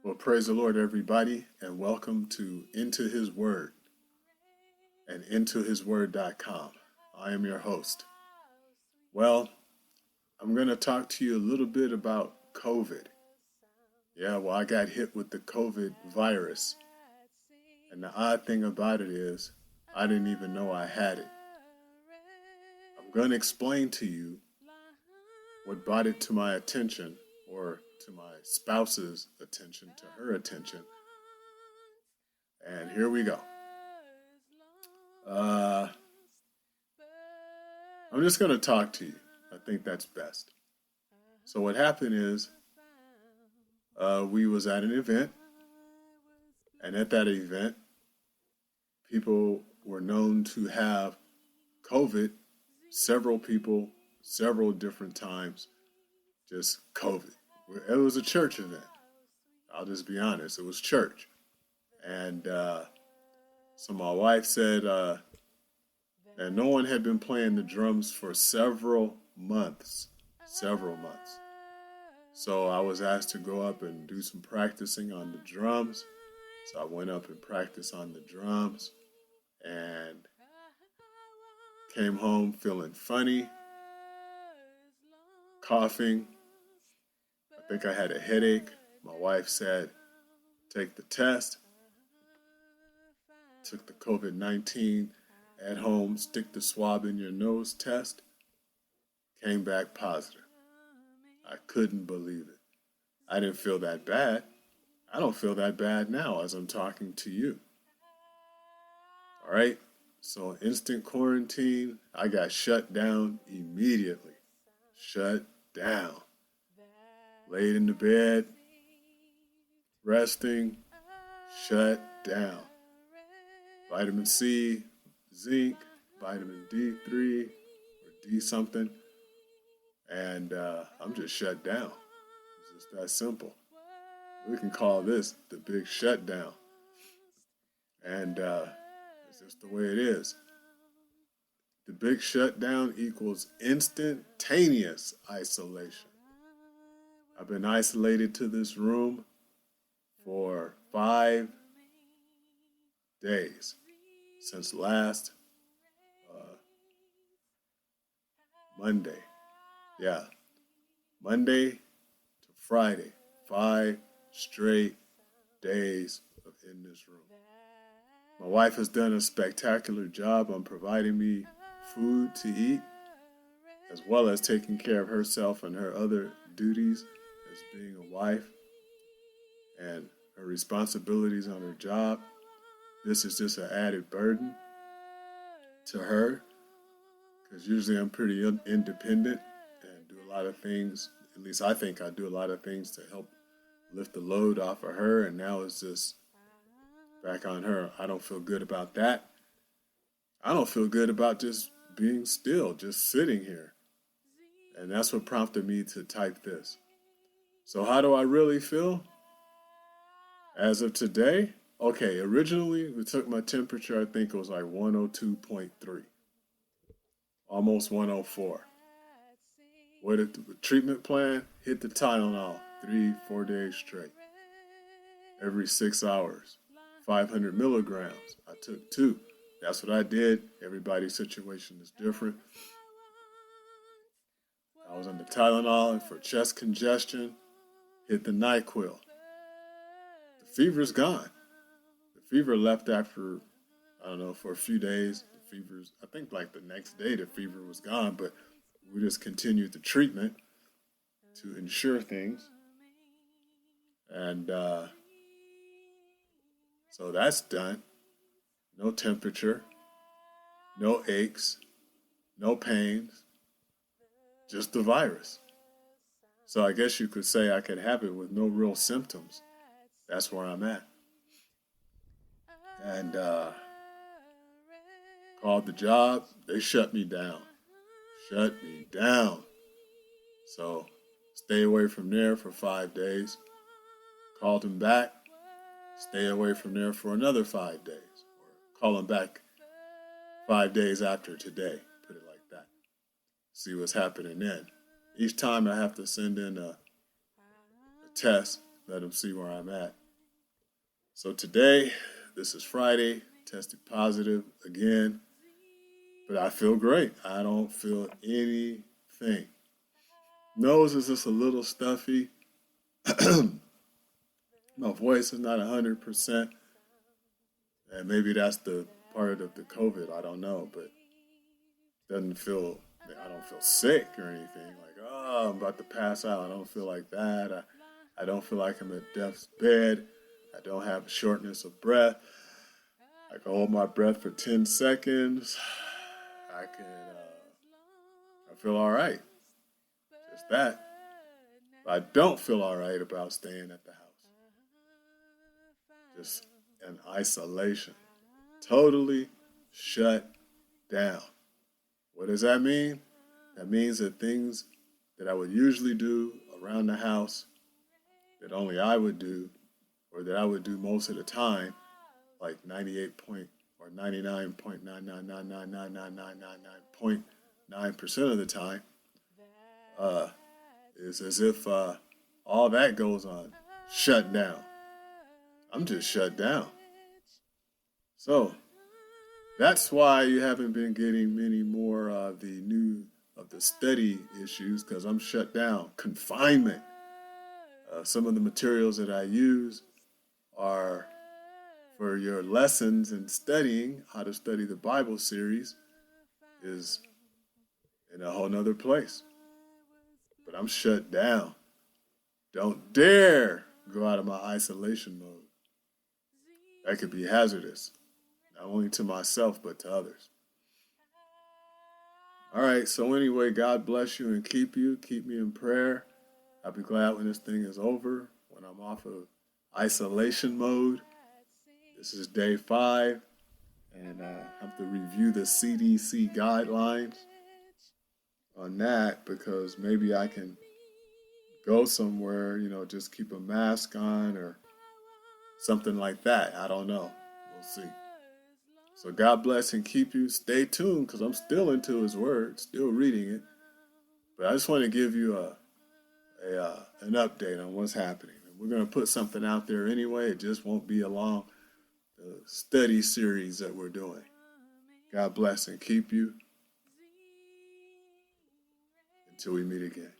Well, praise the Lord, everybody, and welcome to Into His Word and IntoHisWord.com. I am your host. Well, I'm going to talk to you a little bit about COVID. Yeah, well, I got hit with the COVID virus. And the odd thing about it is, I didn't even know I had it. I'm going to explain to you what brought it to my attention, or to my spouse's attention, to her attention. And here we go. I'm just going to talk to you. I think that's best. So what happened is, we was at an event, and at that event, people were known to have COVID. Several people, several different times, just COVID. It was a church event. I'll just be honest. It was church. And so my wife said that no one had been playing the drums for several months. Several months. So I was asked to go up and do some practicing on the drums. So I went up and practiced on the drums and came home feeling funny, coughing. I think I had a headache. My wife said, take the test. Took the COVID-19 at home, stick the swab in your nose test. Came back positive. I couldn't believe it. I didn't feel that bad. I don't feel that bad now as I'm talking to you. All right. So instant quarantine, I got shut down immediately. Shut down. Laid in the bed, resting, shut down. Vitamin C, zinc, vitamin D3, or D something. And I'm just shut down. It's just that simple. We can call this the big shutdown. And it's just the way it is. The big shutdown equals instantaneous isolation. I've been isolated to this room for 5 days since last Monday. Yeah, Monday to Friday, 5 straight days in this room. My wife has done a spectacular job on providing me food to eat, as well as taking care of herself and her other duties as being a wife and her responsibilities on her job. This is just an added burden to her, because usually I'm pretty independent and do a lot of things. At least I think I do a lot of things to help lift the load off of her, and now it's just back on her. I don't feel good about that. I don't feel good about just being still, just sitting here. And that's what prompted me to type this. So how do I really feel? As of today, okay, originally we took my temperature, I think it was like 102.3, almost 104. What the treatment plan? Hit the Tylenol 3-4 days straight. Every 6 hours. 500 milligrams. I took 2. That's what I did. Everybody's situation is different. I was on the Tylenol, and for chest congestion, hit the NyQuil. The fever's gone. The fever left after, I don't know, for a few days. The fever's, I think like the next day the fever was gone, but we just continued the treatment to ensure things. And so that's done. No temperature, no aches, no pains, just the virus. So I guess you could say I could have it with no real symptoms. That's where I'm at. And called the job. They shut me down. Shut me down. So stay away from there for 5 days. Called them back. Stay away from there for another 5 days. Or call them back 5 days after today. Put it like that. See what's happening then. Each time I have to send in a test let them see where I'm at. So today, this is Friday, tested positive again, but I feel great. I don't feel anything. Nose is just a little stuffy. My voice is not 100%, and maybe that's the part of the COVID. I don't know, but I don't feel sick or anything. Like, oh, I'm about to pass out. I don't feel like that. I don't feel like I'm at death's bed. I don't have shortness of breath. I can hold my breath for 10 seconds. I feel all right. Just that. But I don't feel all right about staying at the house. Just in isolation. Totally shut down. What does that mean? That means that things that I would usually do around the house that only I would do, or that I would do most of the time, like 99.9% of the time, is as if all that goes on, shut down. I'm just shut down. So that's why you haven't been getting many more of the study issues, because I'm shut down. Confinement. Some of the materials that I use are for your lessons in studying how to study the Bible series is in a whole nother place. But I'm shut down. Don't dare go out of my isolation mode. That could be hazardous, not only to myself, but to others. All right, so anyway, God bless you and keep you. Keep me in prayer. I'll be glad when this thing is over, when I'm off of isolation mode. This is day 5, and I have to review the CDC guidelines on that, because maybe I can go somewhere, just keep a mask on or something like that. I don't know. We'll see. So God bless and keep you. Stay tuned, because I'm still into His Word, still reading it. But I just want to give you an update on what's happening. And we're going to put something out there anyway. It just won't be along the study series that we're doing. God bless and keep you until we meet again.